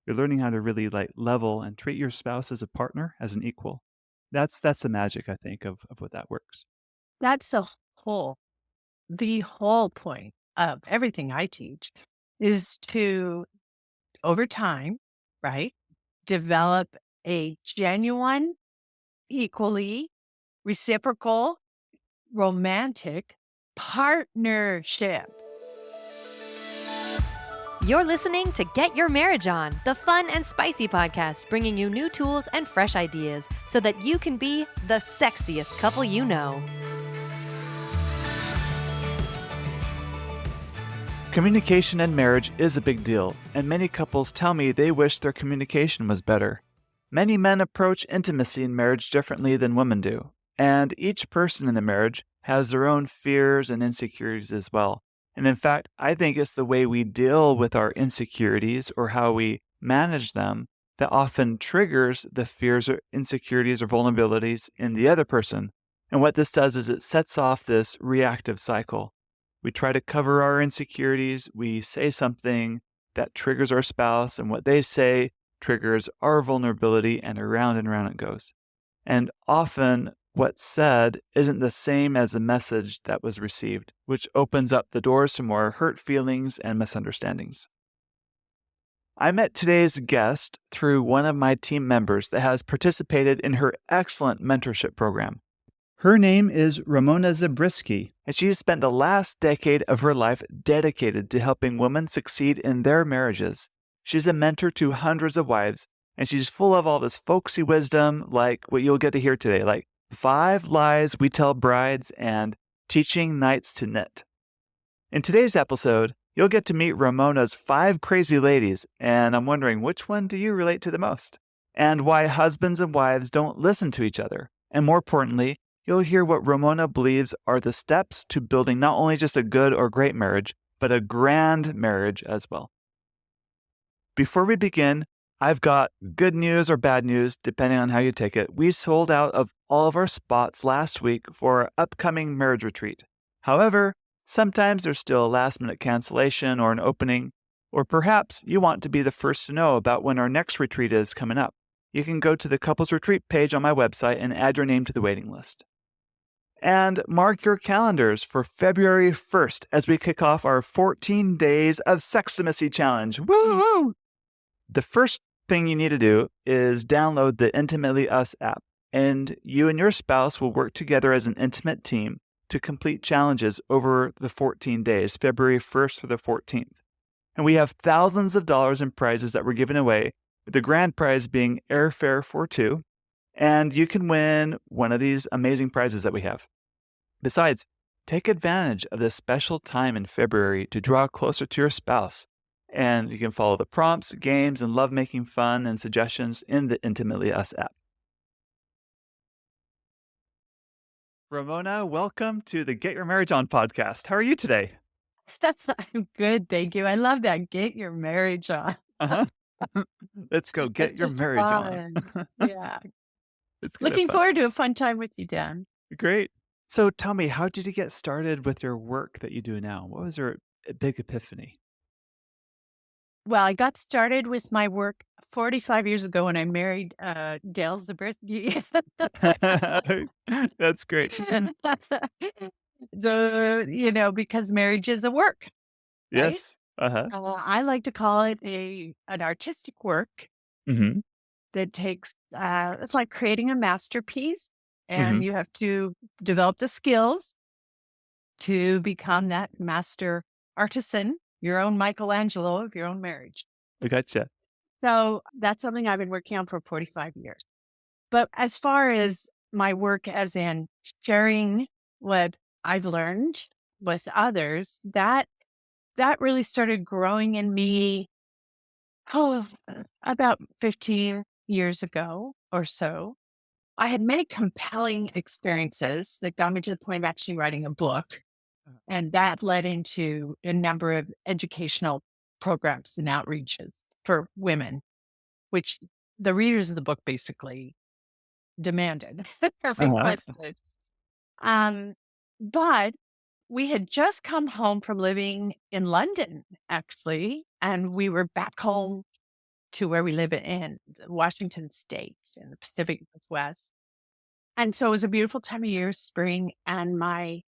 You're learning how to really like level and treat your spouse as a partner, as an equal. That's the magic, I think, of what that works. That's whole the whole point of everything I teach is to, over time, right, develop a genuine, equally reciprocal, romantic partnership. You're listening to Get Your Marriage On, the fun and spicy podcast bringing you new tools and fresh ideas so that you can be the sexiest couple you know. Communication in marriage is a big deal, and many couples tell me they wish their communication was better. Many men approach intimacy in marriage differently than women do, and each person in the marriage has their own fears and insecurities as well. And in fact, I think it's the way we deal with our insecurities or how we manage them that often triggers the fears or insecurities or vulnerabilities in the other person. And what this does is it sets off this reactive cycle. We try to cover our insecurities. We say something that triggers our spouse, and what they say triggers our vulnerability, and around it goes. And often, what's said isn't the same as the message that was received, which opens up the doors to more hurt feelings and misunderstandings. I met today's guest through one of my team members that has participated in her excellent mentorship program. Her name is Ramona Zabriskie, and she's spent the last decade of her life dedicated to helping women succeed in their marriages. She's a mentor to hundreds of wives, and she's full of all this folksy wisdom like what you'll get to hear today, like 5 lies we tell brides and teaching knights to knit. In today's episode, you'll get to meet Ramona's 5 crazy ladies, and I'm wondering which one do you relate to the most? And why husbands and wives don't listen to each other. And more importantly, you'll hear what Ramona believes are the steps to building not only just a good or great marriage, but a grand marriage as well. Before we begin, I've got good news or bad news, depending on how you take it. We sold out of all of our spots last week for our upcoming marriage retreat. However, sometimes there's still a last-minute cancellation or an opening, or perhaps you want to be the first to know about when our next retreat is coming up. You can go to the Couples Retreat page on my website and add your name to the waiting list. And mark your calendars for February 1st as we kick off our 14 Days of Sextimacy Challenge. Woo! The first thing you need to do is download the Intimately Us app, and you and your spouse will work together as an intimate team to complete challenges over the 14 days, February 1st through the 14th. And we have thousands of dollars in prizes that we're giving away, with the grand prize being airfare for 2. And you can win one of these amazing prizes that we have. Besides, take advantage of this special time in February to draw closer to your spouse. And you can follow the prompts, games, and lovemaking fun and suggestions in the Intimately Us app. Ramona, welcome to the Get Your Marriage On podcast. How are you today? I'm good, thank you. I love that. Get your marriage on. Uh-huh. Let's go It's get your just marriage on. fun. Yeah. It's kind of Looking fun. forward to a fun time with you, Dan. Great. So tell me, how did you get started with your work that you do now? What was your big epiphany? Well, I got started with my work 45 years ago when I married Dale Zabriskie. That's great. Because marriage is a work, right? Yes. Uh-huh. I like to call it an artistic work Mhm. that takes, it's like creating a masterpiece, and Mhm. you have to develop the skills to become that master artisan, your own Michelangelo of your own marriage. I gotcha. So that's something I've been working on for 45 years. But as far as my work, as in sharing what I've learned with others, that really started growing in me, about 15 years ago or so. I had many compelling experiences that got me to the point of actually writing a book. And that led into a number of educational programs and outreaches for women, which the readers of the book basically demanded or Uh-huh. requested. Um, but we had just come home from living in London, actually, and we were back home to where we live in Washington State in the Pacific Northwest. And so it was a beautiful time of year, spring, and my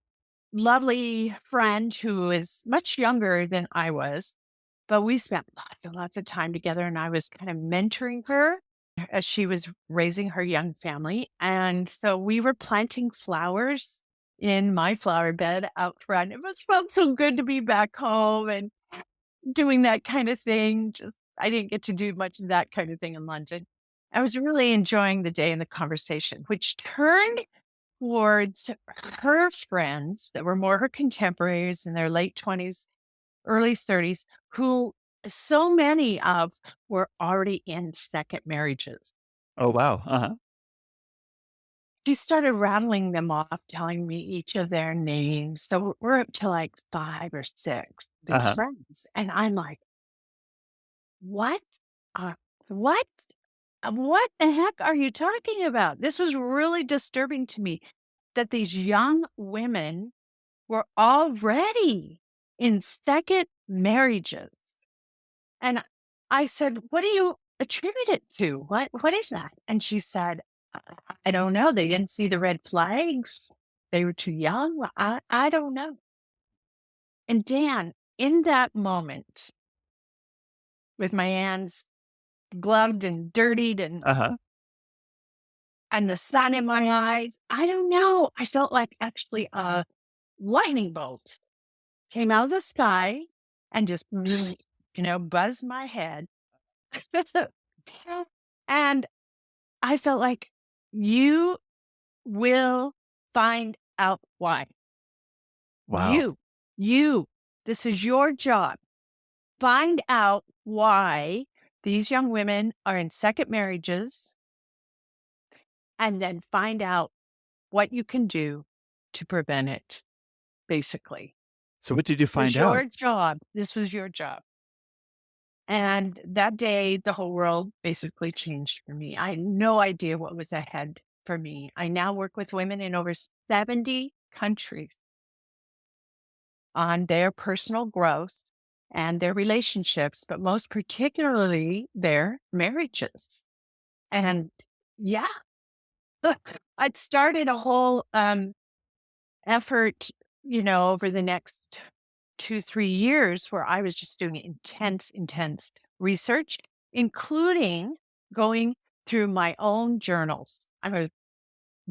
lovely friend who is much younger than I was, but we spent lots and lots of time together, and I was kind of mentoring her as she was raising her young family. And so we were planting flowers in my flower bed out front. It was felt so good to be back home and doing that kind of thing. Just I didn't get to do much of that kind of thing in London. I was really enjoying the day and the conversation, which turned towards her friends that were more her contemporaries in their late 20s, early 30s, who so many of were already in second marriages. Oh, wow. Uh-huh. She started rattling them off, telling me each of their names. So we're up to like 5 or 6, these Uh-huh. friends. And I'm like, what? Uh, what? What the heck are you talking about? This was really disturbing to me that these young women were already in second marriages. And I said, what do you attribute it to? What is that? And she said, I don't know. They didn't see the red flags. They were too young. I don't know. And Dan, in that moment, with my hands gloved and dirtied Uh-huh. and the sun in my eyes, I don't know. I felt like actually a lightning bolt came out of the sky and just, buzzed my head. And I felt like you will find out why. Wow. You, this is your job. Find out why these young women are in second marriages and then find out what you can do to prevent it, basically. So what did you This was find out? your job. This was your job. And that day, the whole world basically changed for me. I had no idea what was ahead for me. I now work with women in over 70 countries on their personal growth and their relationships, but most particularly their marriages. And yeah, look, I'd started a whole effort, over the next 2, 3 years where I was just doing intense research, including going through my own journals. I'm a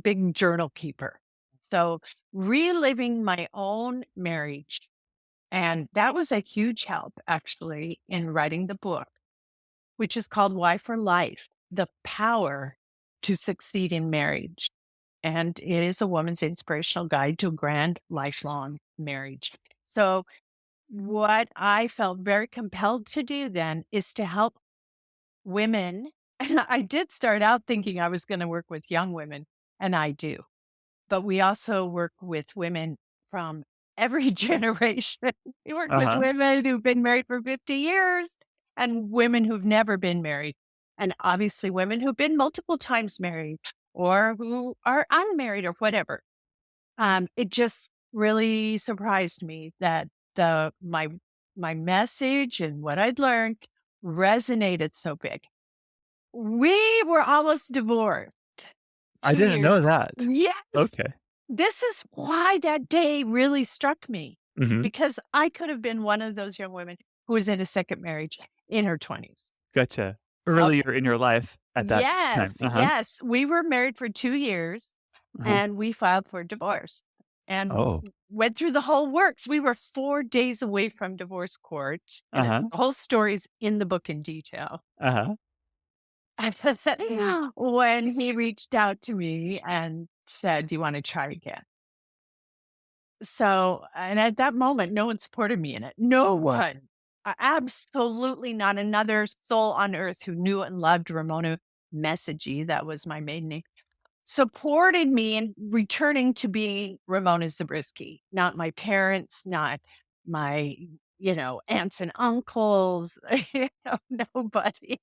big journal keeper. So reliving my own marriage. And that was a huge help actually in writing the book, which is called Why for Life, The Power to Succeed in Marriage. And it is a woman's inspirational guide to a grand lifelong marriage. So what I felt very compelled to do then is to help women. And I did start out thinking I was going to work with young women, and I do. But we also work with women from every generation. We work with Uh-huh. women who've been married for 50 years and women who've never been married. And obviously women who've been multiple times married or who are unmarried or whatever. It just really surprised me that my message and what I'd learned resonated so big. We were almost divorced I 2 didn't years. know that. Yes. Okay. This is why that day really struck me, Mhm. because I could have been one of those young women who was in a second marriage in her 20s. Gotcha. Okay. Earlier in your life at that time. Yes, Uh-huh. yes. We were married for 2 years Uh-huh. and we filed for divorce and Oh. went through the whole works. We were 4 days away from divorce court, and Uh-huh. the whole story's in the book in detail. Uh-huh. When he reached out to me and said, "Do you wanna try again?" So, and at that moment, no one supported me in it. No one. Absolutely not another soul on earth who knew and loved Ramona Messagey, that was my maiden name, supported me in returning to being Ramona Zabriskie. Not my parents, not my, aunts and uncles, nobody.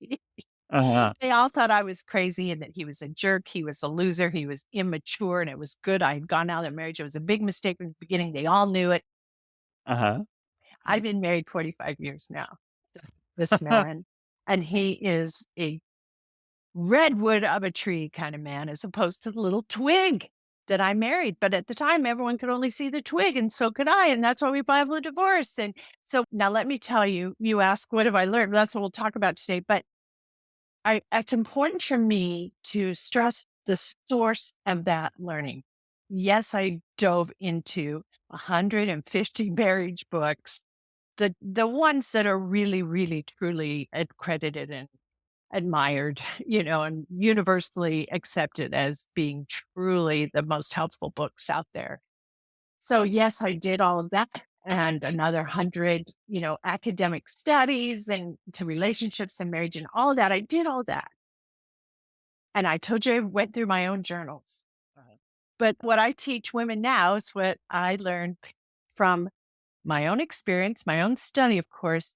Uh-huh. They all thought I was crazy and that he was a jerk. He was a loser. He was immature, and it was good. I had gone out of that marriage. It was a big mistake from the beginning. They all knew it. Uh-huh. I've been married 45 years now. This man. And he is a redwood of a tree kind of man, as opposed to the little twig that I married. But at the time, everyone could only see the twig, and so could I. And that's why we filed a divorce. And so now let me tell you, you ask, what have I learned? That's what we'll talk about today. But it's important for me to stress the source of that learning. Yes, I dove into 150 marriage books, the ones that are really, really, truly accredited and admired, and universally accepted as being truly the most helpful books out there. So yes, I did all of that and another 100, academic studies and to relationships and marriage and all of that. I did all that. And I told you I went through my own journals. Right. But what I teach women now is what I learned from my own experience, my own study, of course,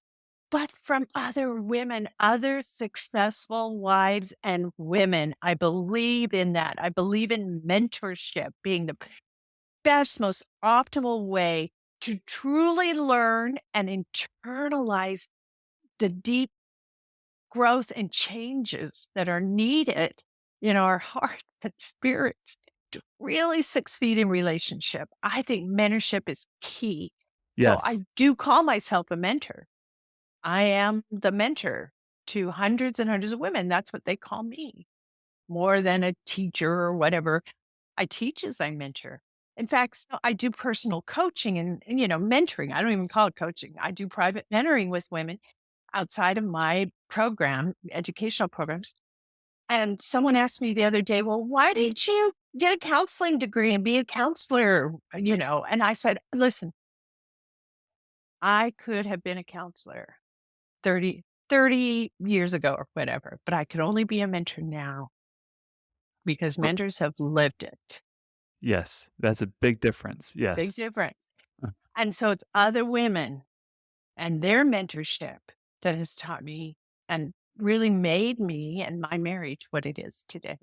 but from other women, other successful wives and women. I believe in that. I believe in mentorship being the best, most optimal way to truly learn and internalize the deep growth and changes that are needed in our heart and spirits to really succeed in relationship. I think mentorship is key. So I Yes. do call myself a mentor. I am the mentor to hundreds and hundreds of women. That's what they call me, more than a teacher or whatever. I teach as I mentor. In fact, so I do personal coaching and mentoring. I don't even call it coaching. I do private mentoring with women outside of my program, educational programs. And someone asked me the other day, well, why didn't you get a counseling degree and be a counselor? And I said, listen, I could have been a counselor 30 years ago or whatever, but I could only be a mentor now because Oh, mentors have lived it. yes. That's a big difference. Big Yes. difference. Uh, And so it's other women and their mentorship that has taught me and really made me and my marriage what it is today.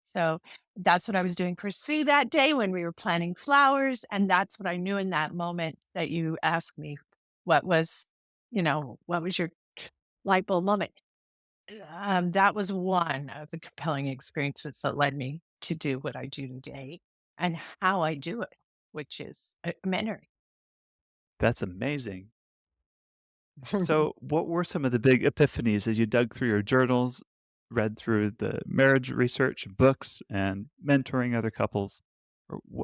So that's what I was doing for Sue that day when we were planting flowers. And that's what I knew in that moment that you asked me, what was, what was your light bulb moment? That was one of the compelling experiences that led me to do what I do today and how I do it, which is mentoring. That's amazing. So, what were some of the big epiphanies as you dug through your journals, read through the marriage research, books, and mentoring other couples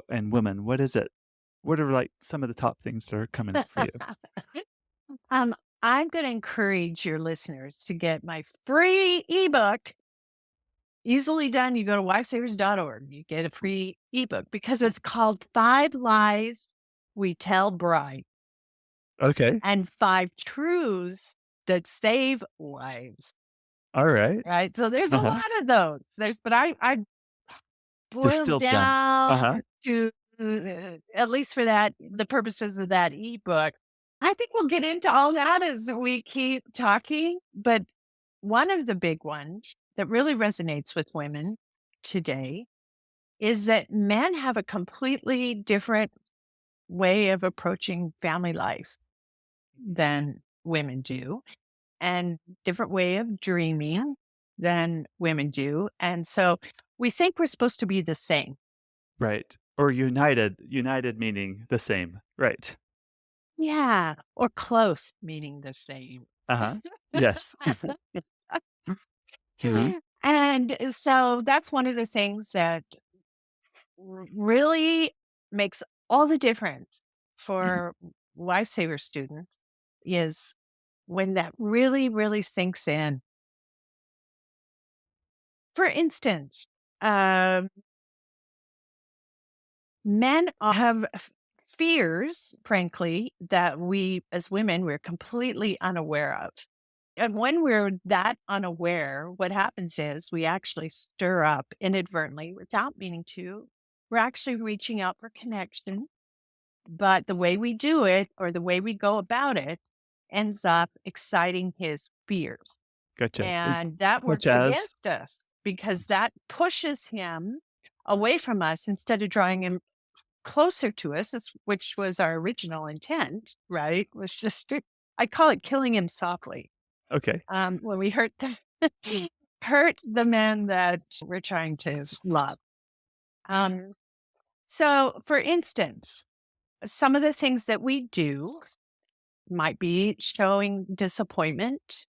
and women? What is it? What are like some of the top things that are coming up for you? um, I'm going to encourage your listeners to get my free ebook. Easily done. You go to wifesavers.org. You get a free ebook because it's called 5 Lies We Tell Bride Okay. and 5 Truths That Save Wives. All right. Right. So there's a Uh-huh. lot of those. But I boiled Distilled them. down Uh-huh. to, at least for the purposes of that ebook. I think we'll get into all that as we keep talking. But one of the big ones that really resonates with women today is that men have a completely different way of approaching family life than women do, and different way of dreaming than women do. And so we think we're supposed to be the same. Right. Or united. United meaning the same. Right. Yeah. Or close, meaning the same. Uh-huh. Yes. Mhm. And so that's one of the things that really makes all the difference Mhm. for lifesaver students is when that really, really sinks in. For instance, um, men have fears, frankly, that we as women, we're completely unaware of. And when we're that unaware, what happens is we actually stir up inadvertently without meaning to. We're actually reaching out for connection. But the way we do it or the way we go about it ends up exciting his fears. Gotcha. And that Such works as against us because that pushes him away from us instead of drawing him closer to us, which was our original intent, right? Was just, I call it killing him softly. Okay. when we hurt hurt the men that we're trying to love. Um, so, for instance, some of the things that we do might be showing disappointment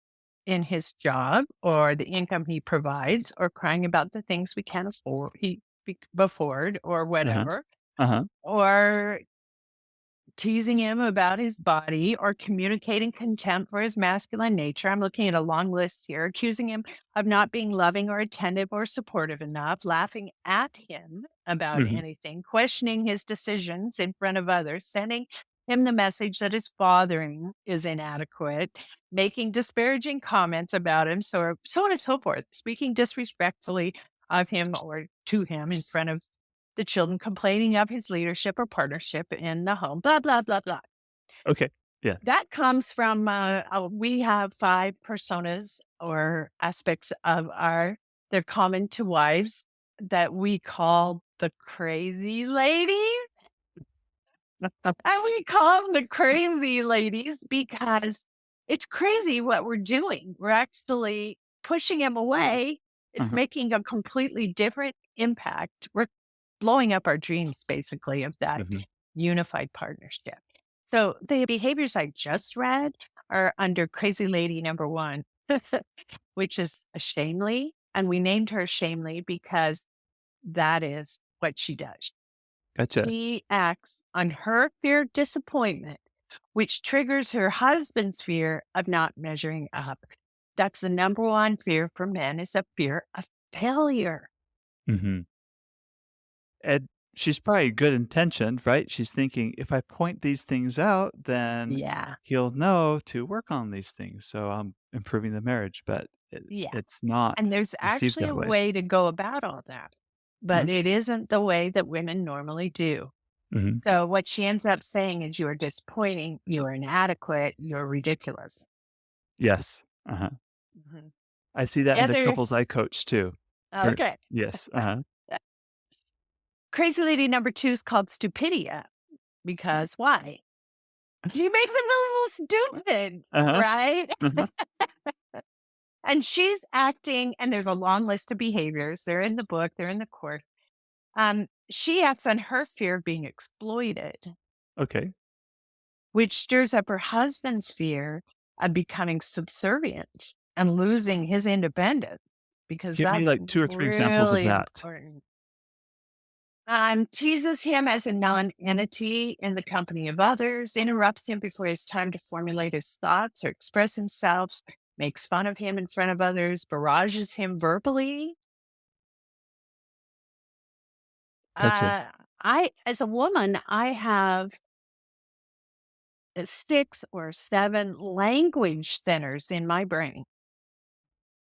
in his job or the income he provides, or crying about the things we can't afford or Uh-huh. whatever, Uh-huh. or teasing him about his body, or communicating contempt for his masculine nature. I'm looking at a long list here, accusing him of not being loving or attentive or supportive enough, laughing at him about Mhm. anything, questioning his decisions in front of others, sending him the message that his fathering is inadequate, making disparaging comments about him, so on and so forth, speaking disrespectfully of him or to him in front of the children, complaining of his leadership or partnership in the home, blah, blah, blah, blah. Okay. Yeah. That comes from, we have 5 personas or aspects of they're common to wives, that we call the crazy ladies. And we call them the crazy ladies because it's crazy what we're doing. We're actually pushing him away. It's Uh-huh. making a completely different impact. We're blowing up our dreams, basically, of that Mhm. unified partnership. So the behaviors I just read are under crazy lady number 1, which is a shamely. And we named her shamely because that is what she does. Gotcha. She acts on her fear of disappointment, which triggers her husband's fear of not measuring up. That's the number 1 fear for men, is a fear of failure. Mhm. And she's probably good intentioned, right? She's thinking, if I point these things out, then Yeah. he'll know to work on these things. So I'm improving the marriage, but Yeah. it's not And there's received actually that a way. way to go about all that, Uh-huh. but it isn't the way that women normally do. Mhm. So what she ends up saying is, you are disappointing, you are inadequate, you're ridiculous. Yes. Uh-huh. Mhm. I see that in the Other couples I coach too. For Okay. yes. Uh-huh. Crazy lady number 2 is called stupidia, because why? You make them a little stupid, Uh-huh. right? Uh-huh. And she's acting, and there's a long list of behaviors. They're in the book, they're in the course. She acts on her fear of being exploited, Okay. which stirs up her husband's fear of becoming subservient and losing his independence, because Give me that's like 2 or 3 examples of really that. important. Teases him as a non-entity in the company of others, interrupts him before he has time to formulate his thoughts or express himself, makes fun of him in front of others, barrages him verbally. Gotcha. As a woman, I have 6 or 7 language centers in my brain.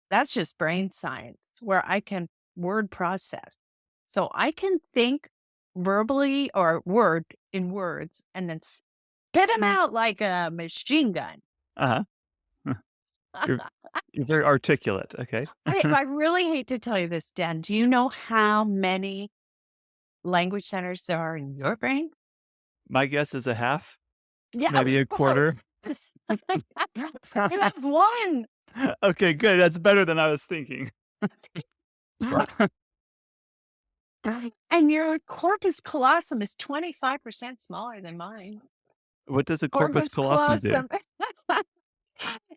That's just brain science, where I can word process. So I can think verbally or words and then spit them out like a machine gun. Uh-huh. Huh. You're you're very articulate. Okay. I really hate to tell you this, Dan. Do you know how many language centers there are in your brain? My guess is a half, Yeah. maybe a quarter. You have 1. Okay, good. That's better than I was thinking. And your corpus callosum is 25% smaller than mine. What does a corpus Corpus callosum do? callosum.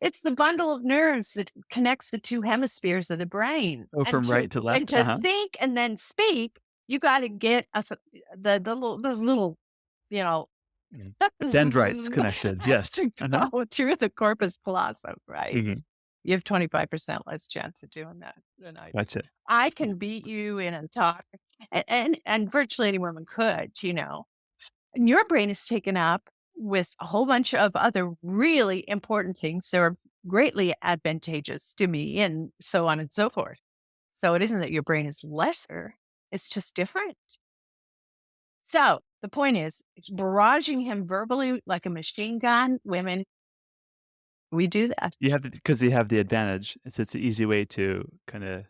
It's the bundle of nerves that connects the 2 hemispheres of the brain. Oh, And from right to left? to Uh-huh. think and then speak, you gotta get the little, those little, you know, Mm. Dendrites connected. has Yes. to Uh-huh. go through the corpus callosum, right? Mhm. You have 25% less chance of doing that than I do. Gotcha. I can beat you in a talk, and virtually any woman could. And your brain is taken up with a whole bunch of other really important things that are greatly advantageous to me, and so on and so forth. So it isn't that your brain is lesser, it's just different. So the point is, it's barraging him verbally like a machine gun. Women, we do that. You have because you have the advantage. It's an easy way to kinda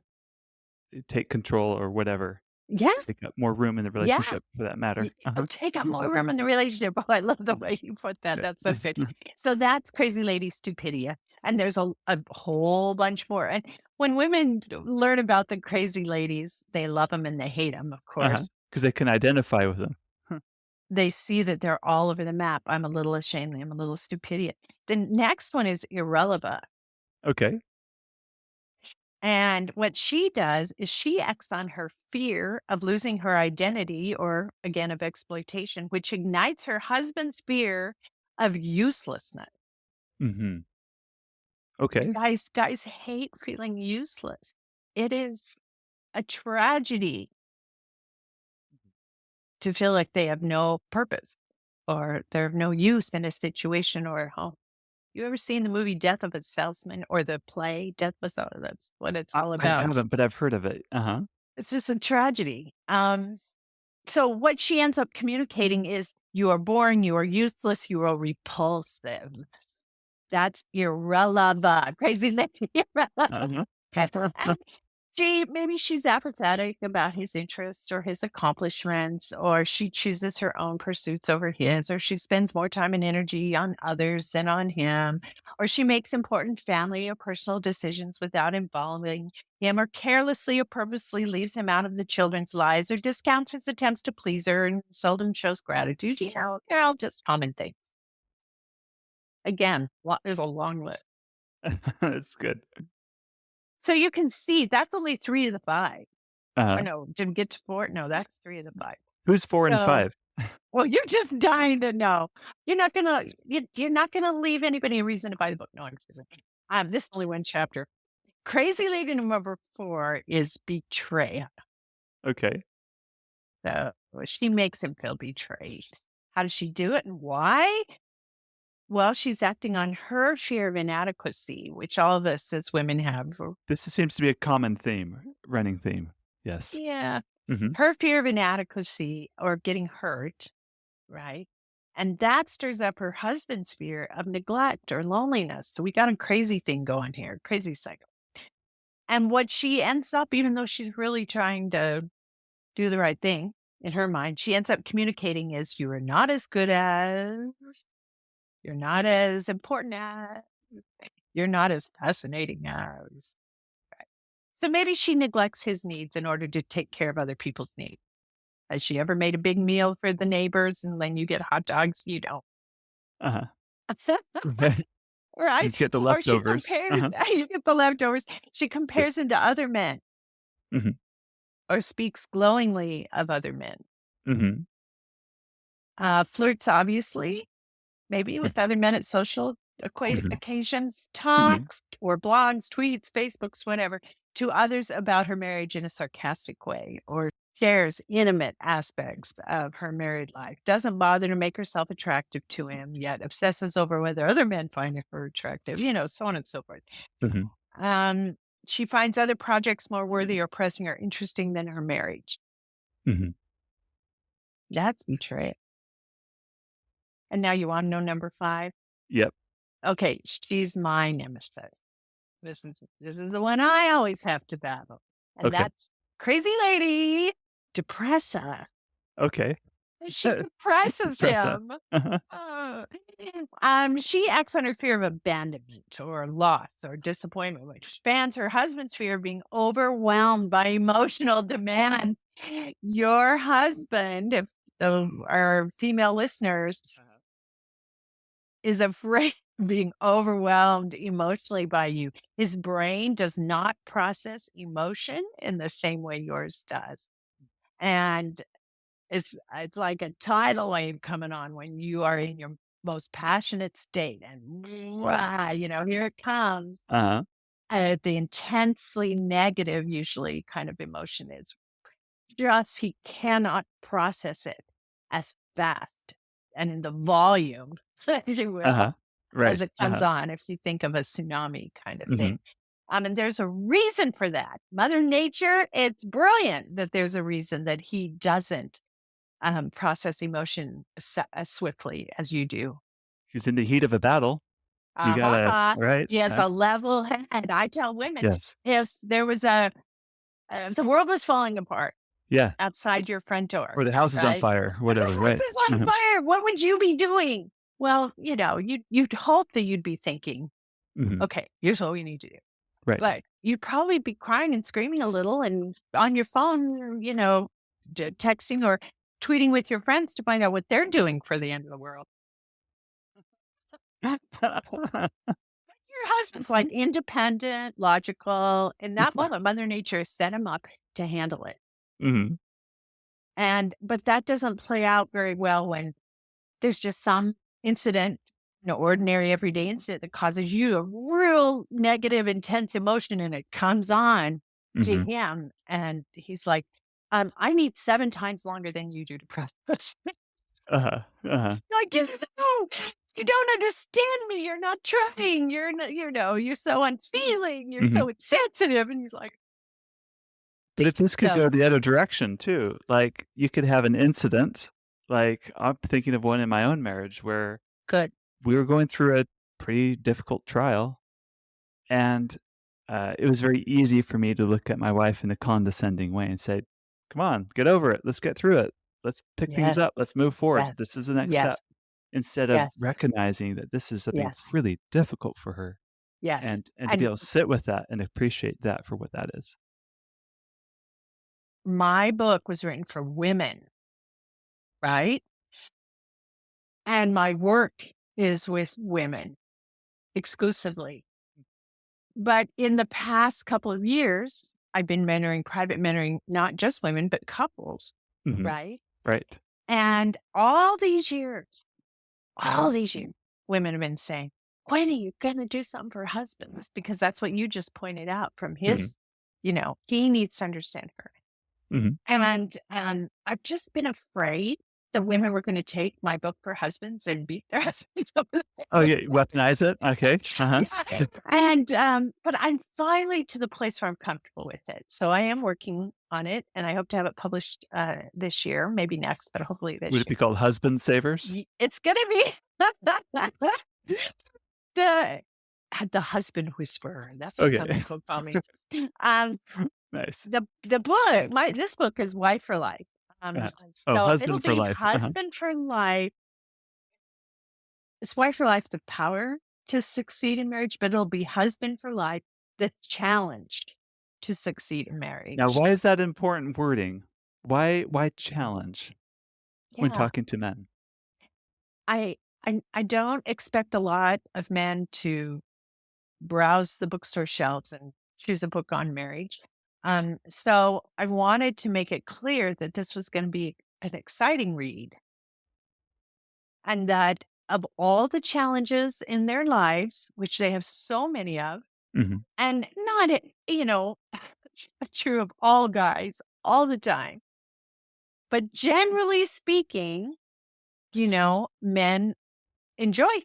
take control or whatever, Yeah. take up more room in the Yeah. relationship for that matter. Uh-huh. Take up more room in the relationship. Oh, I love the way you put that. Yeah. That's so good. So that's crazy lady stupidia. And there's a whole bunch more. And when women learn about the crazy ladies, they love them and they hate them, of course. Because they can identify with them. Huh. They see that they're all over the map. I'm a little ashamed. I'm a little stupid. The next one is irrelevant. Okay. And what she does is she acts on her fear of losing her identity or, again, of exploitation, which ignites her husband's fear of uselessness. Mm-hmm. Okay. Guys hate feeling useless. It is a tragedy to feel like they have no purpose or they're of no use in a situation or a home. You ever seen the movie Death of a Salesman or the play Death of a Salesman? That's what it's all I about. haven't, but I've heard of it. It's just a tragedy. So what she ends up communicating is you are boring, you are useless, you are repulsive. That's irrelevant. Crazy lady. Irrelevant. Uh-huh. Maybe she's apathetic about his interests or his accomplishments, or she chooses her own pursuits over his, or she spends more time and energy on others than on him, or she makes important family or personal decisions without involving him, or carelessly or purposely leaves him out of the children's lives, or discounts his attempts to please her and seldom shows gratitude. They're all just common things. Again, there's a long list. That's good. So you can see that's only 3 of the 5. Uh-huh. Or no, did we get to 4? No, that's 3 of the 5. Who's 4 and So 5? well, you're just dying to know. You're not gonna leave anybody a reason to buy the book. No, I'm kidding. This is only one chapter. Crazy lady number 4 is betrayal. Okay. So she makes him feel betrayed. How does she do it and why? Well, she's acting on her fear of inadequacy, which all of us as women have. This seems to be a common theme, running theme. Yes. Yeah. Mm-hmm. Her fear of inadequacy or getting hurt, right? And that stirs up her husband's fear of neglect or loneliness. So we got a crazy thing going here, crazy cycle. And what she ends up, even though she's really trying to do the right thing in her mind, she ends up communicating is you are not as good as, you're not as important as, you're not as fascinating as. Right. So maybe she neglects his needs in order to take care of other people's needs. Has she ever made a big meal for the neighbors and then you get hot dogs? You don't. Uh-huh. Right? Just get the Or she leftovers. compares, Uh-huh. you get the leftovers. She compares him to other men Mm-hmm. or speaks glowingly of other men. Mm-hmm. Flirts, obviously, maybe with other men at social Mhm. occasions, talks or blogs, tweets, Facebooks, whatever, to others about her marriage in a sarcastic way or shares intimate aspects of her married life. Doesn't bother to make herself attractive to him, yet obsesses over whether other men find her attractive, so on and so forth. Mm-hmm. She finds other projects more worthy or pressing or interesting than her marriage. Mm-hmm. That's betrayal. And now you want to know number 5? Yep. Okay, she's my nemesis. This is the one I always have to battle. And Okay. that's crazy lady, depressor. Okay. She depresses Tressa. him. Uh-huh. She acts on her fear of abandonment or loss or disappointment, which spans her husband's fear of being overwhelmed by emotional demands. Your husband, if our female listeners, is afraid of being overwhelmed emotionally by you. His brain does not process emotion in the same way yours does. And it's like a tidal wave coming on when you are in your most passionate state and here it comes. Uh-huh. The intensely negative usually kind of emotion is just he cannot process it as fast and in the volume, if you will, Uh-huh. Right. as it comes on, if you think of a tsunami kind of Mhm. thing. And there's a reason for that. Mother Nature, it's brilliant that there's a reason that he doesn't process emotion as swiftly as you do. He's in the heat of a battle. You gotta, right? He has a level head. I tell women, Yes. if there was if the world was falling apart Yeah. outside your front door, Or the house is on right? fire, The whatever, house right? is on fire. What would you be doing? Well, you'd hope that you'd be thinking, Okay, here's what we need to do. Right. But you'd probably be crying and screaming a little and on your phone, texting or tweeting with your friends to find out what they're doing for the end of the world. Your husband's like independent, logical. In that moment, Mother Nature has set him up to handle it. Mm-hmm. But that doesn't play out very well when there's just some incident, ordinary everyday incident that causes you a real negative, intense emotion and it comes on to Mm-hmm. him. And he's like, I need 7 times longer than you do to process. Uh-huh. Uh-huh. Like, you don't understand me. You're not trying. You're not, you're so unfeeling. You're Mm-hmm. so insensitive. And he's like, But if this could so go the other direction too, like you could have an incident, like I'm thinking of one in my own marriage where good. we were going through a pretty difficult trial, and it was very easy for me to look at my wife in a condescending way and say, "Come on, get over it. Let's get through it. Let's pick things Yes, up. Let's move forward. yes, This is the next step." yes, Instead of yes, recognizing that this is something yes, really difficult for her, yes. and to be And able to sit with that and appreciate that for what that is. my book was written for women, right? And my work is with women exclusively. But in the past couple of years, I've been private mentoring, not just women, but couples, Mhm. right? Right. And all these years, women have been saying, when are you going to do something for husbands? Because that's what you just pointed out from Mhm. his, he needs to understand her. Mhm. And I've just been afraid that women were going to take my book for husbands and beat their husbands over the Oh, head. yeah, weaponize it? Okay. Uh-huh. Yeah. And but I'm finally to the place where I'm comfortable with it. So I am working on it and I hope to have it published this year, maybe next, but hopefully Would this it be year. called Husband Savers? It's gonna be the the husband whisperer. That's what some Okay. people call me. Um Nice. the book, this book is Wife for Life. Uh, oh, So it'll Husband for be Life. Uh-huh. husband for life. It's Wife for Life, the power to succeed in marriage, but it'll be husband for life, the challenge to succeed in Now, marriage. why is that important wording? Why challenge when Yeah. talking to men? I don't expect a lot of men to browse the bookstore shelves and choose a book on marriage. So I wanted to make it clear that this was going to be an exciting read and that of all the challenges in their lives, which they have so many of, Mhm. and not, true of all guys all the time, but generally speaking, men enjoy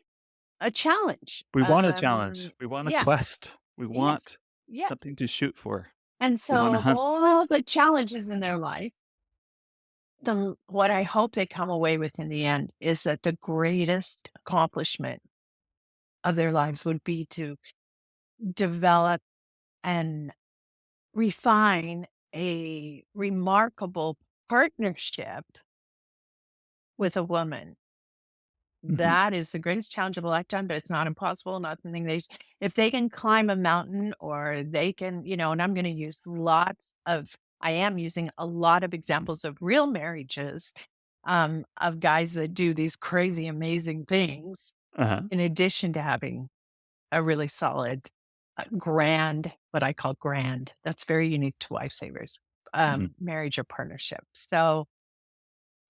a challenge. We want a challenge. We want a Yeah, quest. We yes, want yes. something to shoot for. And We so wanna of hunt. all the challenges in their life, what I hope they come away with in the end is that the greatest accomplishment of their lives would be to develop and refine a remarkable partnership with a woman. Mhm. That is the greatest challenge of a lifetime, but it's not impossible. Not something if they can climb a mountain or they can, and I'm going to use I am using a lot of examples of real marriages, of guys that do these crazy, amazing things, Uh-huh. in addition to having a really solid, grand, what I call grand. That's very unique to Lifesavers, Mhm. marriage or partnership. So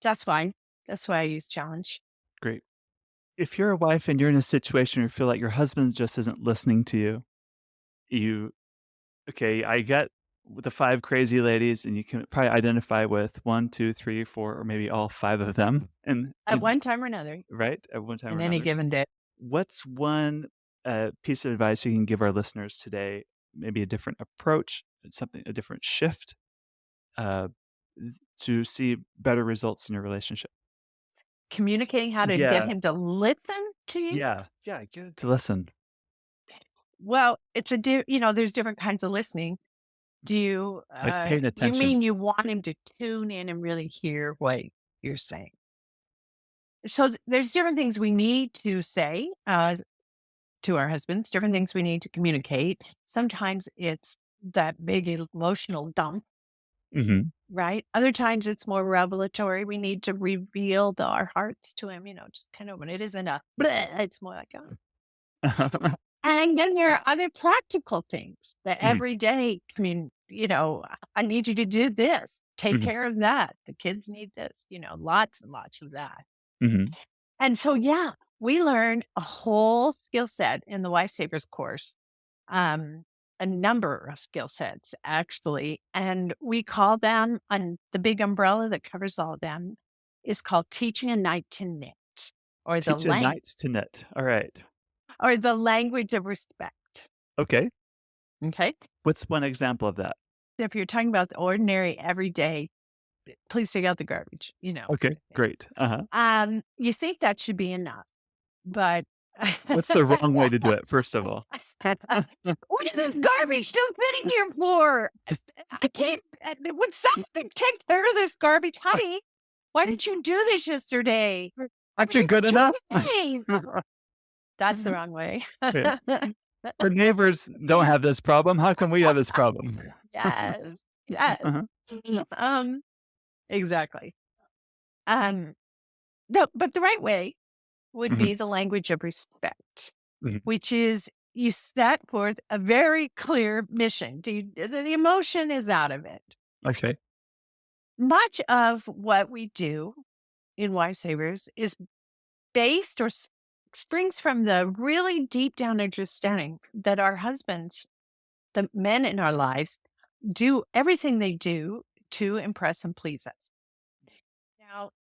that's fine. That's why I use challenge. Great. If you're a wife and you're in a situation where you feel like your husband just isn't listening to you, you okay, I get the 5 crazy ladies, and you can probably identify with 1, 2, 3, 4, or maybe all 5 of them, and At one time or another, right? At one time or in any another. given day. What's one, piece of advice you can give our listeners today? Maybe a different approach, a different shift, uh, to see better results in your relationship? Communicating how to get Yeah. him to listen to you? Yeah. Yeah, get it to listen. Well, it's there's different kinds of listening. Do Like paying you attention. mean you want him to tune in and really hear what you're saying? So there's different things we need to say. to our husbands, different things we need to communicate. Sometimes it's that big emotional dump, Mm-hmm. right? Other times it's more revelatory. We need to reveal our hearts to him, just kind of when it isn't a bleh, it's more like a. And then there are other practical things that Mhm. every day, I need you to do this, take Mhm. care of that. The kids need this, lots and lots of that. Mhm. And so, yeah, we learned a whole skill set in the Wife Savers course, a number of skill sets, actually. And we call them, and the big umbrella that covers all of them is called teaching a night to knit, or the Teach a knight to knit. All right. language of respect. Okay. Okay. What's one example of that? If you're talking about the ordinary, everyday, please take out the garbage, Okay, great. Uh-huh. You think that should be enough, but What's the wrong way to do it, first of all? what is this garbage still sitting here for? I can't, would something take care of this garbage? Honey, why didn't you do this yesterday? Aren't you good enough? That's the wrong way. Yeah. Our neighbors don't have this problem. How come we have this problem? Yes. Yes. Uh-huh. Exactly. No, but the right way would Mhm. be the language of respect, Mhm. which is you set forth a very clear mission. The emotion is out of it. Okay. Much of what we do in Wife Savers is based or springs from the really deep down understanding that our husbands, the men in our lives, do everything they do to impress and please us. Now,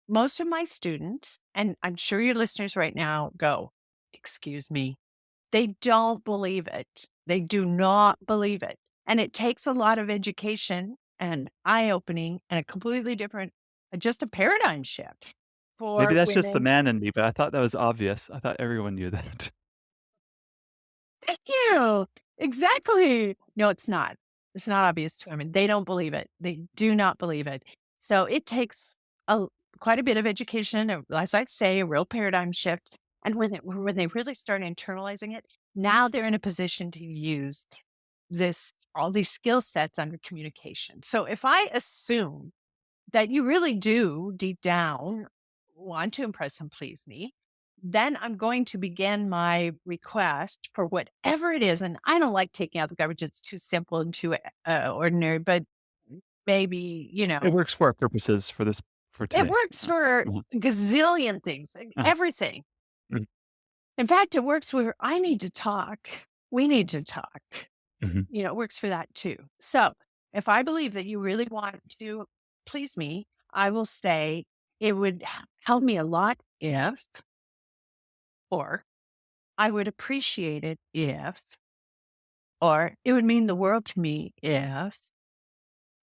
most of my students, and I'm sure your listeners right now go, excuse me, they don't believe it. They do not believe it. And it takes a lot of education and eye opening and a completely different, just a paradigm shift Maybe for that's just the women. man in me, but I thought that was obvious. I thought everyone knew that. Thank you. Exactly. No, it's not. It's not obvious to women. They don't believe it. They do not believe it. So it takes quite a bit of education, as I say, a real paradigm shift. And when they really start internalizing it, now they're in a position to use all these skill sets under communication. So if I assume that you really do deep down want to impress and please me, then I'm going to begin my request for whatever it is. And I don't like taking out the garbage. It's too simple and too ordinary, but maybe, It works for our purposes for it today. works for Mhm. gazillion things, Uh-huh. everything. Mhm. In fact, it works where I need to talk. We need to talk. Mhm. It works for that too. So if I believe that you really want to please me, I will say it would help me a lot if, or I would appreciate it if, or it would mean the world to me if,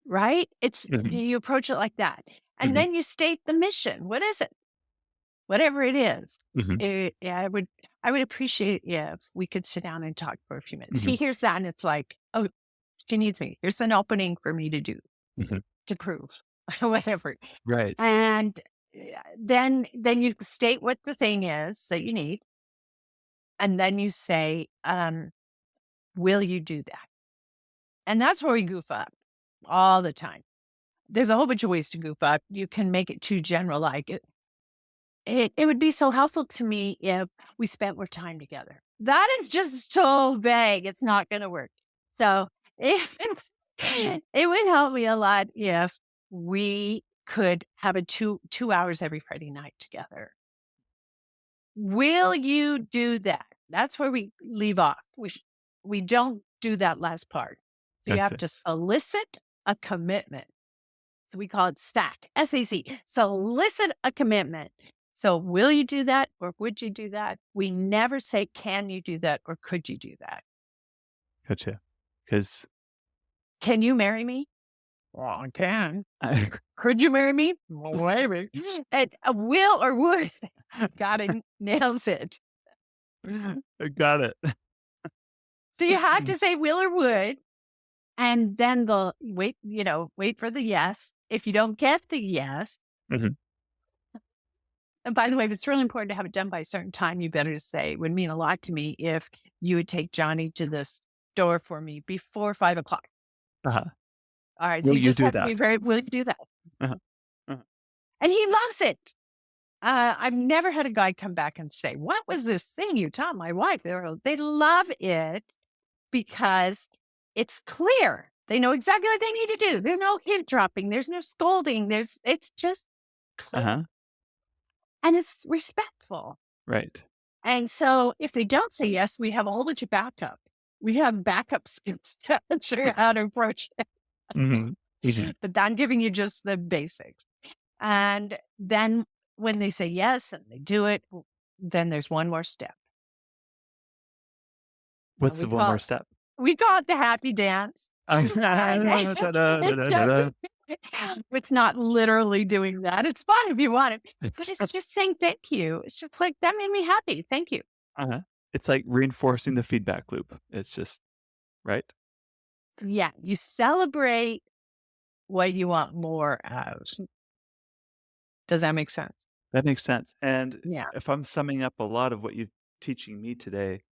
right? Mhm. You approach it like that. And Mhm. then you state the mission. What is it? Whatever it is. Mhm. Yeah, I would appreciate it if we could sit down and talk for a few minutes. He Mhm. hears that and it's like, oh, she needs me. Here's an opening for me to do, Mhm. to prove, whatever. Right. And then you state what the thing is that you need. And then you say, will you do that? And that's where we goof up all the time. There's a whole bunch of ways to goof up. You can make it too general, like it would be so helpful to me if we spent more time together. That is just so vague. It's not going to work. So it, it would help me a lot if we could have a two hours every Friday night together. Will you do that? That's where we leave off. We don't do that last part. So you have Gotcha. to solicit a commitment. So we call it SAC, SAC, solicit a commitment. So will you do that or would you do that? We never say, can you do that or could you do that? Gotcha. Because Can you marry me? Well, I can. Could you marry me? Well, maybe. And a will or would. Got it. Nails it. I got it. So you have to say will or would. And then the wait for the yes. If you don't get the yes, Mhm. And by the way, if it's really important to have it done by a certain time, you better say it would mean a lot to me if you would take Johnny to the store for me before 5 o'clock. Uh-huh. All right. So Will you you just do have to that? be very willing to do that. Uh-huh. Uh-huh. And he loves it. I've never had a guy come back and say, "What was this thing you taught my wife?" They love it because it's clear. They know exactly what they need to do. There's no hint dropping. There's no scolding. It's just clear Uh-huh. and it's respectful. Right. And so if they don't say yes, we have a whole bunch of backup. We have backup skills to show you how to approach it. Mhm. Mhm. But I'm giving you just the basics. And then when they say yes and they do it, then there's one more step. What's We the one call more step? we call it the happy dance. And it's not literally doing that. It's fun if you want it, but it's just saying thank you. It's just like, that made me happy. Thank you. Uh-huh. It's like reinforcing the feedback loop. It's just right? Yeah. You celebrate what you want more of. Does that make sense? That makes sense. And Yeah. if I'm summing up a lot of what you're teaching me today,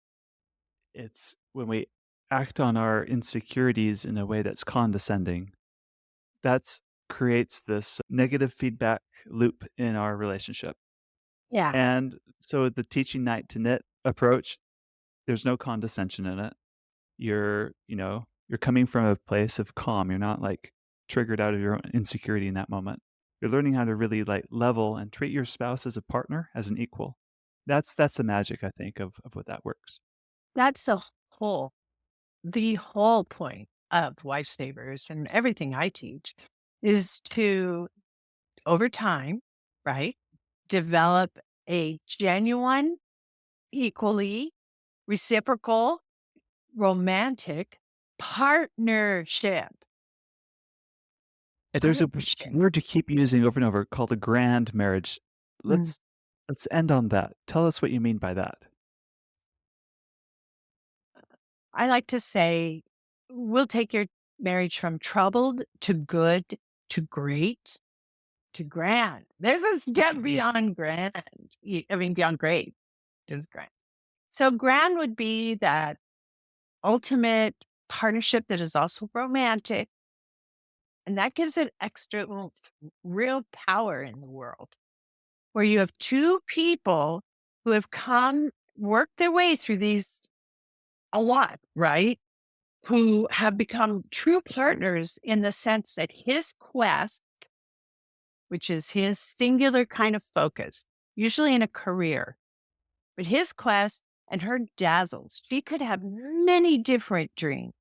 it's when we act on our insecurities in a way that's condescending, that's creates this negative feedback loop in our relationship. Yeah. And so the teaching night to knit approach, there's no condescension in it. You're coming from a place of calm. You're not like triggered out of your own insecurity in that moment. You're learning how to really like level and treat your spouse as a partner, as an equal. That's the magic, I think, of what that works. That's whole, the whole point of Lifesavers and everything I teach is to, over time, right, develop a genuine, equally reciprocal, romantic partnership. There's a Partnership. word to keep using over and over called a grand marriage. Mm. Let's end on that. Tell us what you mean by that. I like to say, we'll take your marriage from troubled to good to great to grand. There's a step beyond grand. Beyond great is grand. So grand would be that ultimate partnership that is also romantic. And that gives it extra real power in the world, where you have two people who have worked their way through these a lot, right? Who have become true partners in the sense that his quest, which is his singular kind of focus, usually in a career, but his quest and her dazzles, she could have many different dreams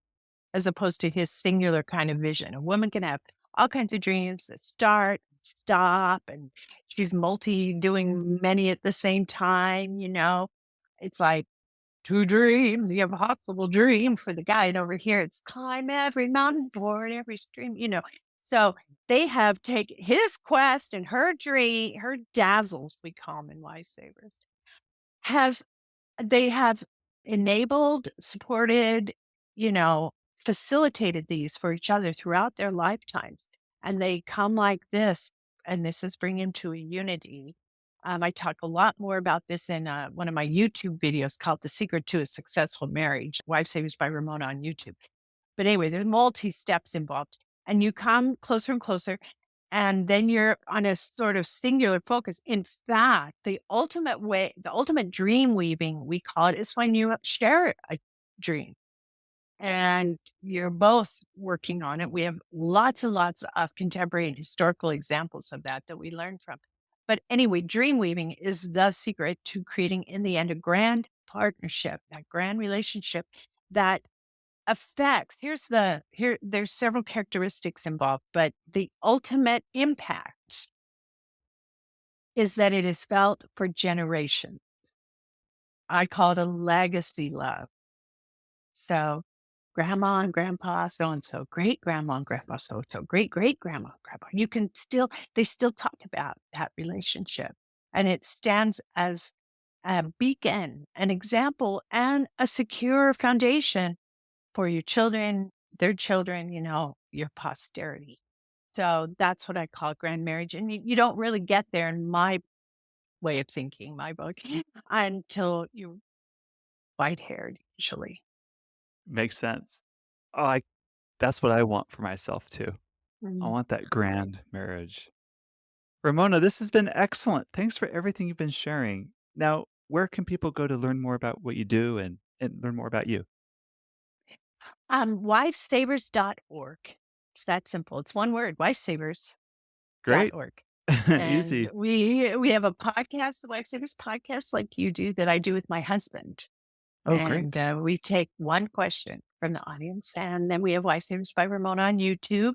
as opposed to his singular kind of vision. A woman can have all kinds of dreams that start, stop, and she's doing many at the same time. It's like two dreams, the impossible dream for the guy. And over here, it's climb every mountain, board every stream. So they have taken his quest and her dream, her dazzles, we call them in Lifesavers, have they have enabled, supported, you know, facilitated these for each other throughout their lifetimes. And they come like this, and this is bringing them to a unity. I talk a lot more about this in one of my YouTube videos called The Secret to a Successful Marriage, Wife Savers by Ramona on YouTube. But anyway, there's multi steps involved, and you come closer and closer. And then you're on a sort of singular focus. In fact, the ultimate dream weaving, we call it, is when you share a dream and you're both working on it. We have lots and lots of contemporary and historical examples of that we learn from. But anyway, dream weaving is the secret to creating, in the end, a grand partnership, that grand relationship that affects, there's several characteristics involved, but the ultimate impact is that it is felt for generations. I call it a legacy love. So grandma and grandpa, so and so, great grandma and grandpa, so and so, great grandma and grandpa. They still talk about that relationship. And it stands as a beacon, an example, and a secure foundation for your children, their children, your posterity. So that's what I call grand marriage. And you don't really get there, in my way of thinking, my book, until you're white haired, usually. Makes sense. Oh, that's what I want for myself too. I Mhm. want that grand marriage. Ramona, this has been excellent. Thanks for everything you've been sharing. Now, where can people go to learn more about what you do and learn more about you? Wifesavers.org. It's that simple. It's one word, Great. wifesavers.org. And Easy. we have a podcast, the Lifesavers podcast, like you do, that I do with my husband. Oh, great. And we take one question from the audience, and then we have Lifesavers by Ramona on YouTube.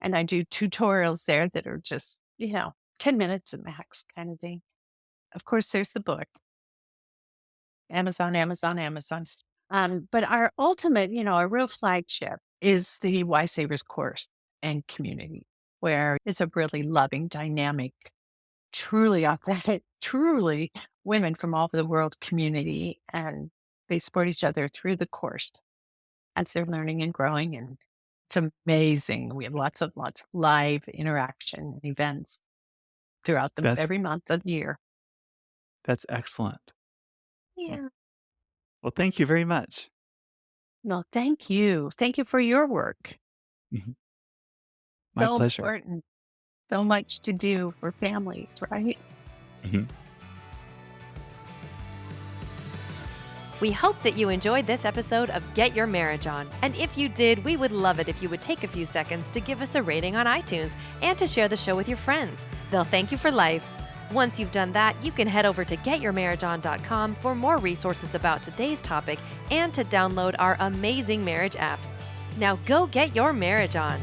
And I do tutorials there that are just, 10 minutes at max kind of thing. Of course, there's the book, Amazon, Amazon, Amazon. But our ultimate, our real flagship is the Lifesavers course and community, where it's a really loving, dynamic, truly authentic, truly women from all over the world community. And they support each other through the course as they're learning and growing. And it's amazing. We have lots of live interaction and events throughout That's every month of the year. that's excellent. Well, Yeah. well, thank you very much. No, thank you. Thank you for your work. Mhm. My So pleasure. important. So much to do for families, right? Mhm. We hope that you enjoyed this episode of Get Your Marriage On. And if you did, we would love it if you would take a few seconds to give us a rating on iTunes and to share the show with your friends. They'll thank you for life. Once you've done that, you can head over to getyourmarriageon.com for more resources about today's topic and to download our amazing marriage apps. Now go get your marriage on.